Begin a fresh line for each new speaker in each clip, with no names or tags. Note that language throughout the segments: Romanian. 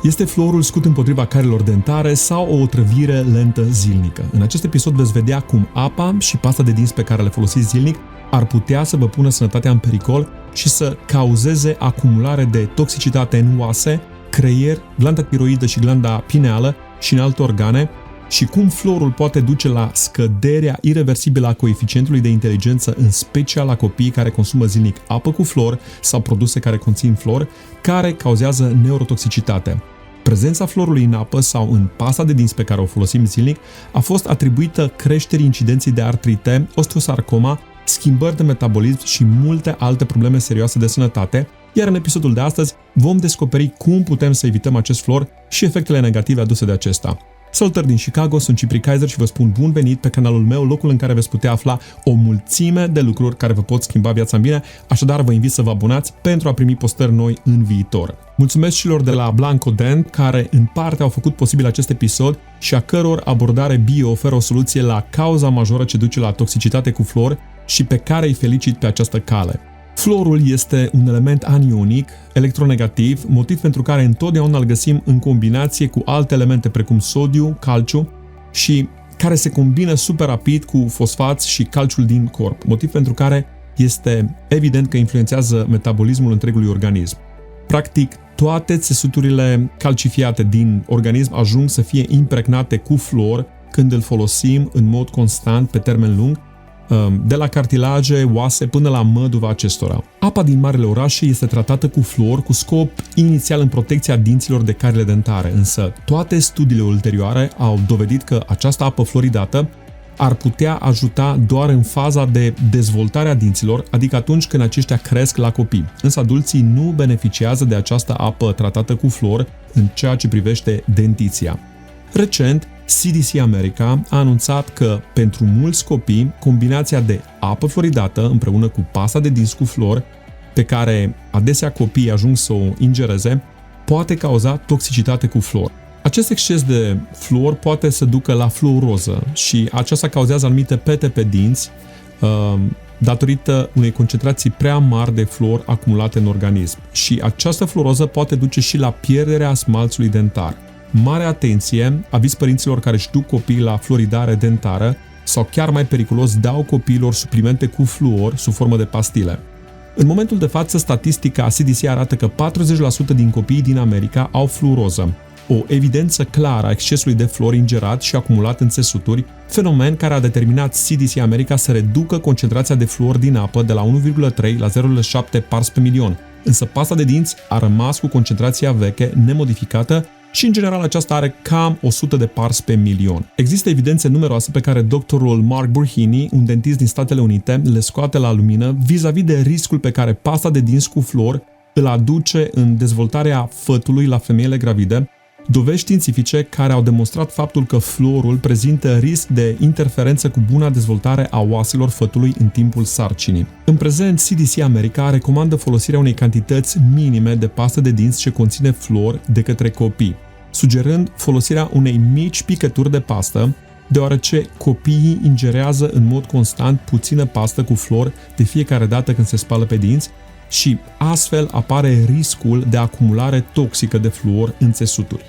Este fluorul scut împotriva carilor dentare sau o otrăvire lentă zilnică? În acest episod veți vedea cum apa și pasta de dinți pe care le folosiți zilnic ar putea să vă pună sănătatea în pericol și să cauzeze acumulare de toxicitate în oase, creier, glanda tiroidă și glanda pineală și în alte organe, și cum fluorul poate duce la scăderea ireversibilă a coeficientului de inteligență, în special la copiii care consumă zilnic apă cu fluor sau produse care conțin fluor, care cauzează neurotoxicitate. Prezența fluorului în apă sau în pasta de dinți pe care o folosim zilnic a fost atribuită creșterii incidenței de artrite, osteosarcoma, schimbări de metabolism și multe alte probleme serioase de sănătate, iar în episodul de astăzi vom descoperi cum putem să evităm acest fluor și efectele negative aduse de acesta. Salutări din Chicago, sunt Cipri Kaiser și vă spun bun venit pe canalul meu, locul în care veți putea afla o mulțime de lucruri care vă pot schimba viața în bine, așadar vă invit să vă abonați pentru a primi postări noi în viitor. Mulțumesc celor de la Blanco Dent care în parte au făcut posibil acest episod și a căror abordare bio oferă o soluție la cauza majoră ce duce la toxicitate cu fluor și pe care îi felicit pe această cale. Fluorul este un element anionic, electronegativ, motiv pentru care întotdeauna îl găsim în combinație cu alte elemente precum sodiu, calciu și care se combină super rapid cu fosfați și calciul din corp, motiv pentru care este evident că influențează metabolismul întregului organism. Practic, toate țesuturile calcifiate din organism ajung să fie impregnate cu fluor când îl folosim în mod constant pe termen lung, de la cartilaje, oase până la măduva acestora. Apa din marele orașe este tratată cu fluor cu scop inițial în protecția dinților de carile dentare, însă toate studiile ulterioare au dovedit că această apă fluoridată ar putea ajuta doar în faza de dezvoltare a dinților, adică atunci când aceștia cresc la copii. Însă adulții nu beneficiază de această apă tratată cu fluor în ceea ce privește dentiția. Recent, CDC America a anunțat că pentru mulți copii, combinația de apă fluoridată împreună cu pasta de dinți cu fluor, pe care adesea copiii ajung să o ingereze, poate cauza toxicitate cu fluor. Acest exces de fluor poate să ducă la fluoroză și aceasta cauzează anumite pete pe dinți datorită unei concentrații prea mari de fluor acumulate în organism. Și această fluoroză poate duce și la pierderea smalțului dentar. Mare atenție, aviz părinților care își duc copiii la fluoridare dentară sau chiar mai periculos dau copiilor suplimente cu fluor sub formă de pastile. În momentul de față, statistica CDC arată că 40% din copiii din America au fluoroză, o evidență clară a excesului de fluor ingerat și acumulat în țesuturi, fenomen care a determinat CDC America să reducă concentrația de fluor din apă de la 1,3 la 0,7 parts pe milion, însă pasta de dinți a rămas cu concentrația veche, nemodificată, și în general aceasta are cam 100 de parts pe milion. Există evidențe numeroase pe care doctorul Mark Burhini, un dentist din Statele Unite, le scoate la lumină vis-a-vis de riscul pe care pasta de dinți cu fluor îl aduce în dezvoltarea fătului la femeile gravide, dovezi științifice care au demonstrat faptul că fluorul prezintă risc de interferență cu buna dezvoltare a oaselor fătului în timpul sarcinii. În prezent, CDC America recomandă folosirea unei cantități minime de pastă de dinți ce conține fluor de către copii, sugerând folosirea unei mici picături de pastă, deoarece copiii ingerează în mod constant puțină pastă cu fluor de fiecare dată când se spală pe dinți și astfel apare riscul de acumulare toxică de fluor în țesuturi.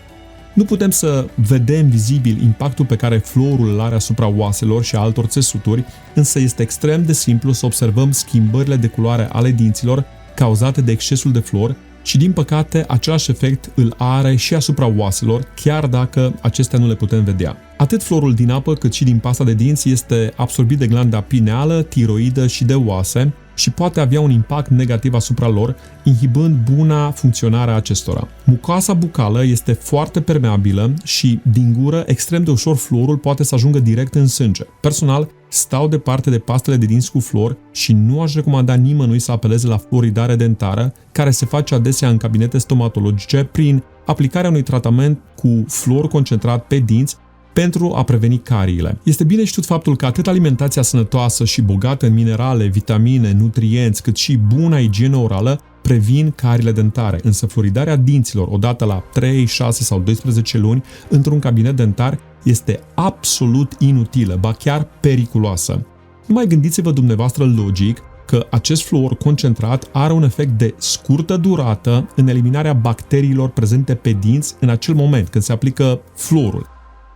Nu putem să vedem vizibil impactul pe care fluorul îl are asupra oaselor și a altor țesuturi, însă este extrem de simplu să observăm schimbările de culoare ale dinților cauzate de excesul de fluor și, din păcate, același efect îl are și asupra oaselor, chiar dacă acestea nu le putem vedea. Atât fluorul din apă cât și din pasta de dinți este absorbit de glanda pineală, tiroidă și de oase și poate avea un impact negativ asupra lor, inhibând buna funcționare a acestora. Mucoasa bucală este foarte permeabilă și, din gură, extrem de ușor fluorul poate să ajungă direct în sânge. Personal, stau departe de pastele de dinți cu fluor și nu aș recomanda nimănui să apeleze la fluoridare dentară, care se face adesea în cabinete stomatologice prin aplicarea unui tratament cu fluor concentrat pe dinți pentru a preveni cariile. Este bine știut faptul că atât alimentația sănătoasă și bogată în minerale, vitamine, nutrienți, cât și buna igienă orală previn cariile dentare, însă fluoridarea dinților odată la 3, 6 sau 12 luni într-un cabinet dentar este absolut inutilă, ba chiar periculoasă. Nu mai gândiți-vă dumneavoastră logic că acest fluor concentrat are un efect de scurtă durată în eliminarea bacteriilor prezente pe dinți în acel moment când se aplică fluorul.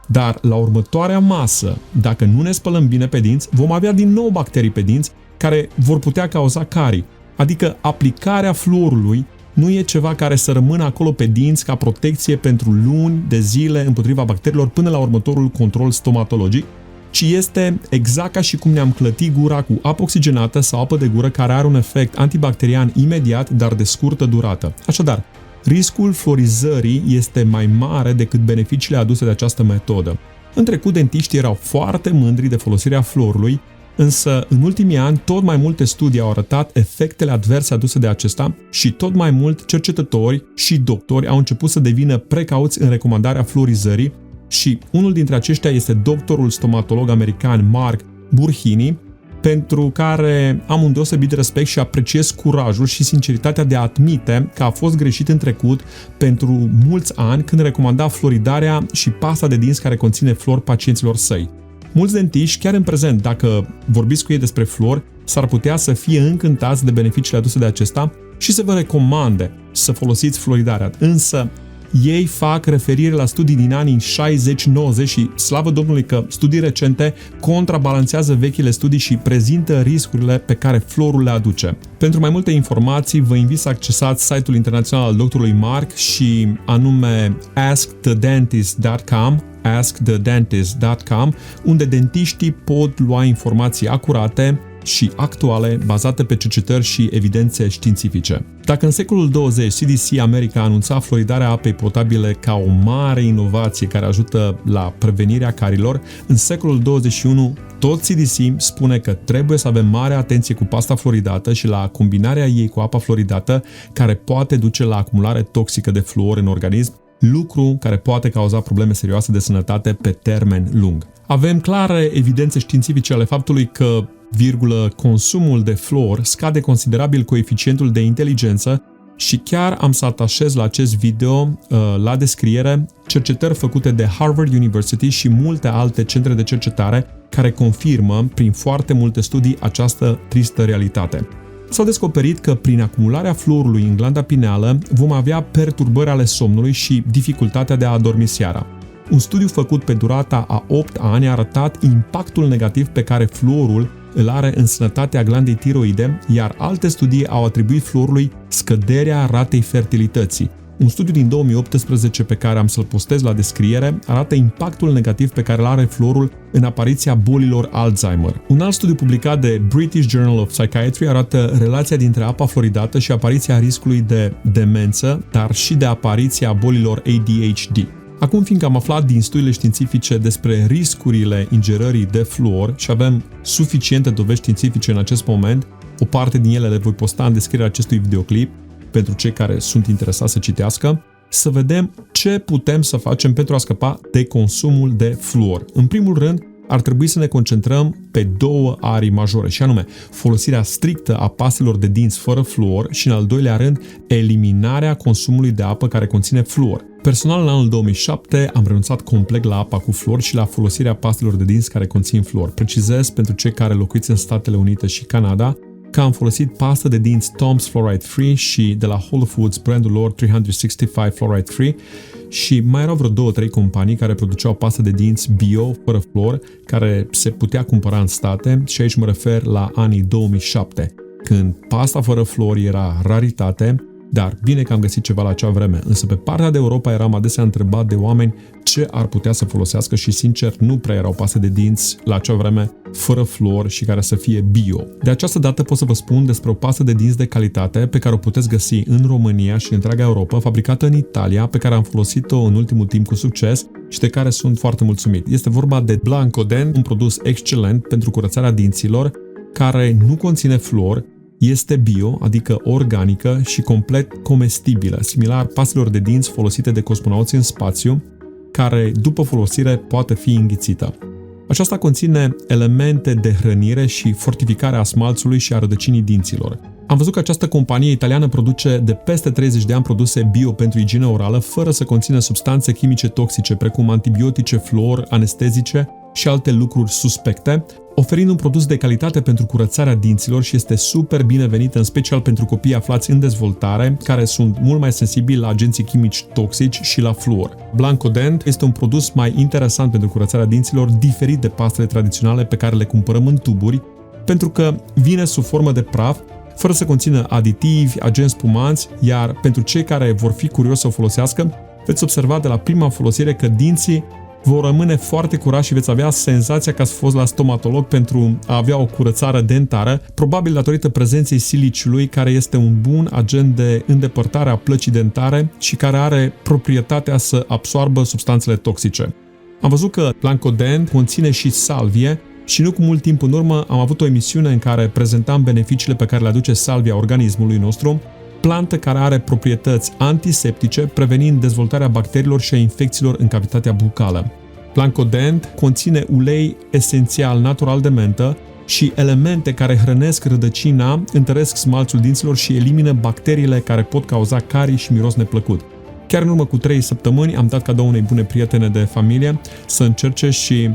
Dar la următoarea masă, dacă nu ne spălăm bine pe dinți, vom avea din nou bacterii pe dinți care vor putea cauza carii. Adică aplicarea fluorului nu e ceva care să rămână acolo pe dinți ca protecție pentru luni de zile împotriva bacteriilor până la următorul control stomatologic, ci este exact ca și cum ne-am clăti gura cu apă oxigenată sau apă de gură care are un efect antibacterian imediat, dar de scurtă durată. Așadar, riscul fluorizării este mai mare decât beneficiile aduse de această metodă. În trecut, dentiștii erau foarte mândri de folosirea fluorului, însă în ultimii ani tot mai multe studii au arătat efectele adverse aduse de acesta și tot mai mult cercetători și doctori au început să devină precauți în recomandarea fluorizării și unul dintre aceștia este doctorul stomatolog american Mark Burhini, pentru care am un deosebit respect și apreciez curajul și sinceritatea de a admite că a fost greșit în trecut pentru mulți ani când recomanda fluoridarea și pasta de dinți care conține fluor pacienților săi. Mulți dentiști, chiar în prezent, dacă vorbiți cu ei despre fluor, s-ar putea să fie încântați de beneficiile aduse de acesta și să vă recomande să folosiți fluoridarea. Însă, ei fac referire la studii din anii 60-90 și slavă Domnului că studii recente contrabalanțează vechile studii și prezintă riscurile pe care fluorul le aduce. Pentru mai multe informații, vă invit să accesați site-ul internațional al doctorului Mark și anume askthedentist.com, unde dentiștii pot lua informații acurate și actuale, bazate pe cercetări și evidențe științifice. Dacă în secolul 20 CDC America anunța fluoridarea apei potabile ca o mare inovație care ajută la prevenirea carilor, în secolul 21 tot CDC spune că trebuie să avem mare atenție cu pasta fluoridată și la combinarea ei cu apa fluoridată, care poate duce la acumulare toxică de fluor în organism, lucru care poate cauza probleme serioase de sănătate pe termen lung. Avem clare evidențe științifice ale faptului că consumul de fluor scade considerabil coeficientul de inteligență și chiar am să atașez la acest video, la descriere, cercetări făcute de Harvard University și multe alte centre de cercetare care confirmă prin foarte multe studii această tristă realitate. S-au descoperit că prin acumularea fluorului în glanda pineală vom avea perturbări ale somnului și dificultatea de a adormi seara. Un studiu făcut pe durata a 8 ani a arătat impactul negativ pe care fluorul îl are în sănătatea glandei tiroide, iar alte studii au atribuit fluorului scăderea ratei fertilității. Un studiu din 2018 pe care am să-l postez la descriere arată impactul negativ pe care îl are fluorul în apariția bolilor Alzheimer. Un alt studiu publicat de British Journal of Psychiatry arată relația dintre apa fluoridată și apariția riscului de demență, dar și de apariția bolilor ADHD. Acum, fiindcă am aflat din studiile științifice despre riscurile ingerării de fluor și avem suficiente dovezi științifice în acest moment, o parte din ele le voi posta în descrierea acestui videoclip pentru cei care sunt interesați să citească, să vedem ce putem să facem pentru a scăpa de consumul de fluor. În primul rând, ar trebui să ne concentrăm pe două arii majore, și anume folosirea strictă a pastelor de dinți fără fluor și, în al doilea rând, eliminarea consumului de apă care conține fluor. Personal, în anul 2007 am renunțat complet la apa cu fluor și la folosirea pastelor de dinți care conțin fluor. Precizez pentru cei care locuiți în Statele Unite și Canada că am folosit pastă de dinți Tom's Fluoride Free și de la Whole Foods brandul lor 365 Fluoride Free și mai erau vreo 2-3 companii care produceau pastă de dinți bio, fără fluor, care se putea cumpăra în state și aici mă refer la anii 2007, când pasta fără fluor era raritate, dar bine că am găsit ceva la acea vreme. Însă pe partea de Europa eram adesea întrebat de oameni ce ar putea să folosească și sincer nu prea erau paste de dinți la acea vreme fără fluor și care să fie bio. De această dată pot să vă spun despre o pastă de dinți de calitate pe care o puteți găsi în România și în întreaga Europa, fabricată în Italia, pe care am folosit-o în ultimul timp cu succes și de care sunt foarte mulțumit. Este vorba de Blancodent, un produs excelent pentru curățarea dinților, care nu conține fluor, este bio, adică organică și complet comestibilă, similar pastelor de dinți folosite de cosmonauți în spațiu, care după folosire poate fi înghițită. Aceasta conține elemente de hrănire și fortificare a smalțului și a rădăcinii dinților. Am văzut că această companie italiană produce de peste 30 de ani produse bio pentru igienă orală, fără să conțină substanțe chimice toxice, precum antibiotice, fluor, anestezice și alte lucruri suspecte, oferind un produs de calitate pentru curățarea dinților și este super binevenit, în special pentru copii aflați în dezvoltare, care sunt mult mai sensibili la agenții chimici toxici și la fluor. Blancodent este un produs mai interesant pentru curățarea dinților, diferit de pastele tradiționale pe care le cumpărăm în tuburi, pentru că vine sub formă de praf, fără să conțină aditivi, agenți spumanți, iar pentru cei care vor fi curioși să o folosească, veți observa de la prima folosire că dinții vor rămâne foarte curați și veți avea senzația că ați fost la stomatolog pentru a avea o curățare dentară, probabil datorită prezenței siliciului, care este un bun agent de îndepărtare a plăcii dentare și care are proprietatea să absoarbă substanțele toxice. Am văzut că Blancodent conține și salvie și nu cu mult timp în urmă am avut o emisiune în care prezentam beneficiile pe care le aduce salvia organismului nostru, plantă care are proprietăți antiseptice, prevenind dezvoltarea bacteriilor și a infecțiilor în cavitatea bucală. Blancodent conține ulei esențial natural de mentă și elemente care hrănesc rădăcina, întăresc smalțul dinților și elimină bacteriile care pot cauza carii și miros neplăcut. Chiar în urmă cu 3 săptămâni am dat cadou unei bune prietene de familie să încerce și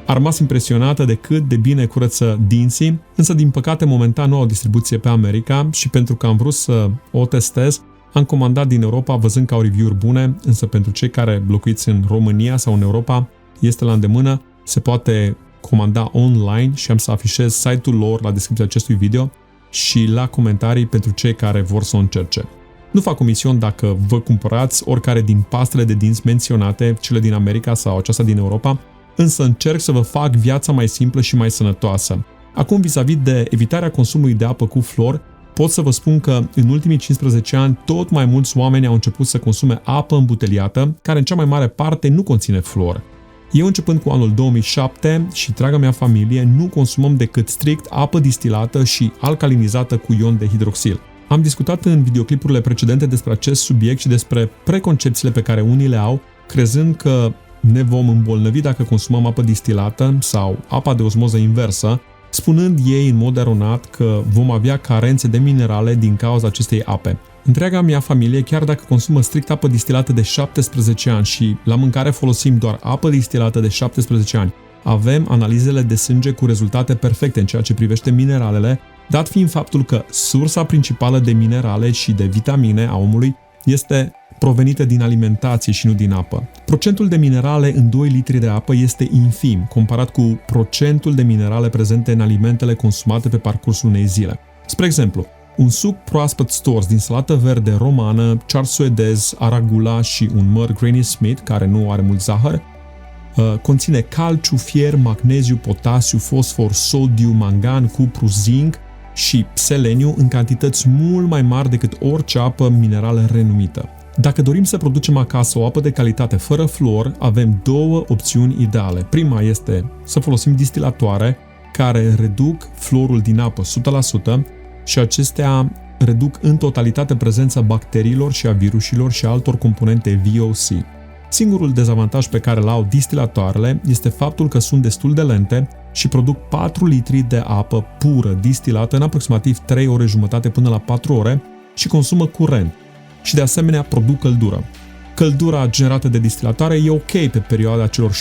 a rămas impresionată de cât de bine curăță dinții, însă din păcate momentan nu au distribuție pe America și pentru că am vrut să o testez, am comandat din Europa văzând că au review-uri bune, însă pentru cei care locuiți în România sau în Europa este la îndemână, se poate comanda online și am să afișez site-ul lor la descripția acestui video și la comentarii pentru cei care vor să o încerce. Nu fac comision dacă vă cumpărați oricare din pastele de dinți menționate, cele din America sau aceasta din Europa, însă încerc să vă fac viața mai simplă și mai sănătoasă. Acum, vis-a-vis de evitarea consumului de apă cu fluor, pot să vă spun că în ultimii 15 ani tot mai mulți oameni au început să consume apă îmbuteliată, care în cea mai mare parte nu conține fluor. Eu, începând cu anul 2007 și întreaga mea familie, nu consumăm decât strict apă distilată și alcalinizată cu ion de hidroxil. Am discutat în videoclipurile precedente despre acest subiect și despre preconcepțiile pe care unii le au, crezând că ne vom îmbolnăvi dacă consumăm apă distilată sau apa de osmoză inversă, spunând ei în mod eronat că vom avea carențe de minerale din cauza acestei ape. Întreaga mea familie, chiar dacă consumă strict apă distilată de 17 ani și la mâncare folosim doar apă distilată de 17 ani, avem analizele de sânge cu rezultate perfecte în ceea ce privește mineralele, dat fiind faptul că sursa principală de minerale și de vitamine a omului este provenită din alimentație și nu din apă. Procentul de minerale în 2 litri de apă este infim, comparat cu procentul de minerale prezente în alimentele consumate pe parcursul unei zile. Spre exemplu, un suc proaspăt stors din salată verde romană, cear suedez, arugula și un măr Granny Smith, care nu are mult zahăr, conține calciu, fier, magneziu, potasiu, fosfor, sodiu, mangan, cupru, zinc și seleniu în cantități mult mai mari decât orice apă minerală renumită. Dacă dorim să producem acasă o apă de calitate fără fluor, avem 2 opțiuni ideale. Prima este să folosim distilatoare care reduc fluorul din apă 100% și acestea reduc în totalitate prezența bacteriilor și a virusilor și altor componente VOC. Singurul dezavantaj pe care îl au distilatoarele este faptul că sunt destul de lente și produc 4 litri de apă pură distilată în aproximativ 3 ore jumătate până la 4 ore și consumă curent. Și de asemenea produc căldură. Căldura generată de distilatoare e ok pe perioada celor 6-7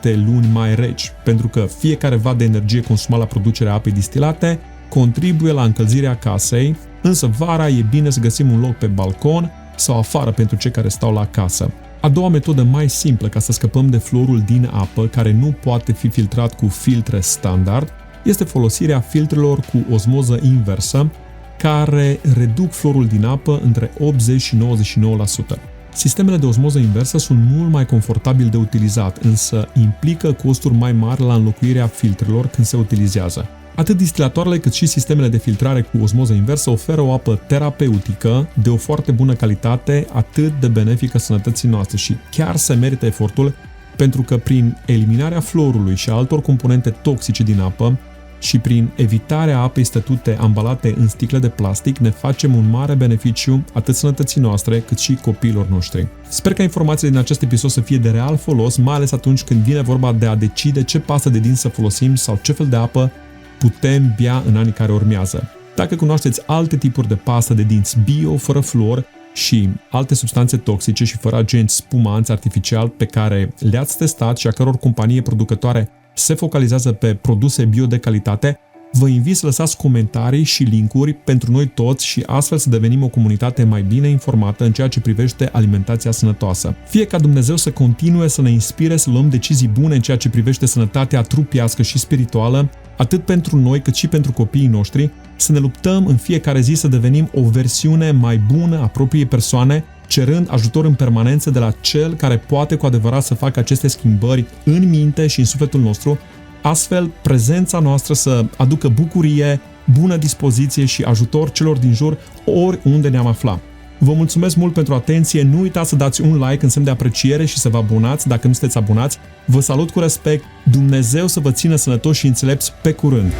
luni mai reci, pentru că fiecare watt de energie consumat la producerea apei distilate contribuie la încălzirea casei, însă vara e bine să găsim un loc pe balcon sau afară pentru cei care stau la casă. A doua metodă mai simplă ca să scăpăm de fluorul din apă, care nu poate fi filtrat cu filtre standard, este folosirea filtrelor cu osmoză inversă, care reduc fluorul din apă între 80 și 99%. Sistemele de osmoză inversă sunt mult mai confortabil de utilizat, însă implică costuri mai mari la înlocuirea filtrelor când se utilizează. Atât distilatoarele cât și sistemele de filtrare cu osmoză inversă oferă o apă terapeutică de o foarte bună calitate, atât de benefică sănătății noastre și chiar se merită efortul, pentru că prin eliminarea fluorului și altor componente toxice din apă și prin evitarea apei stătute ambalate în sticle de plastic, ne facem un mare beneficiu atât sănătății noastre cât și copiilor noștri. Sper ca informațiile din acest episod să fie de real folos, mai ales atunci când vine vorba de a decide ce pastă de dinți să folosim sau ce fel de apă putem bea în anii care urmează. Dacă cunoașteți alte tipuri de pastă de dinți bio, fără fluor, și alte substanțe toxice și fără agenți spumanți artificial pe care le-ați testat și a căror companie producătoare se focalizează pe produse bio de calitate, vă invit să lăsați comentarii și linkuri pentru noi toți și astfel să devenim o comunitate mai bine informată în ceea ce privește alimentația sănătoasă. Fie ca Dumnezeu să continue să ne inspire să luăm decizii bune în ceea ce privește sănătatea trupească și spirituală, atât pentru noi cât și pentru copiii noștri, să ne luptăm în fiecare zi să devenim o versiune mai bună a propriei persoane, cerând ajutor în permanență de la Cel care poate cu adevărat să facă aceste schimbări în minte și în sufletul nostru, astfel prezența noastră să aducă bucurie, bună dispoziție și ajutor celor din jur oriunde ne-am afla. Vă mulțumesc mult pentru atenție, nu uitați să dați un like în semn de apreciere și să vă abonați dacă nu sunteți abonați. Vă salut cu respect, Dumnezeu să vă țină sănătoși și înțelepți, pe curând!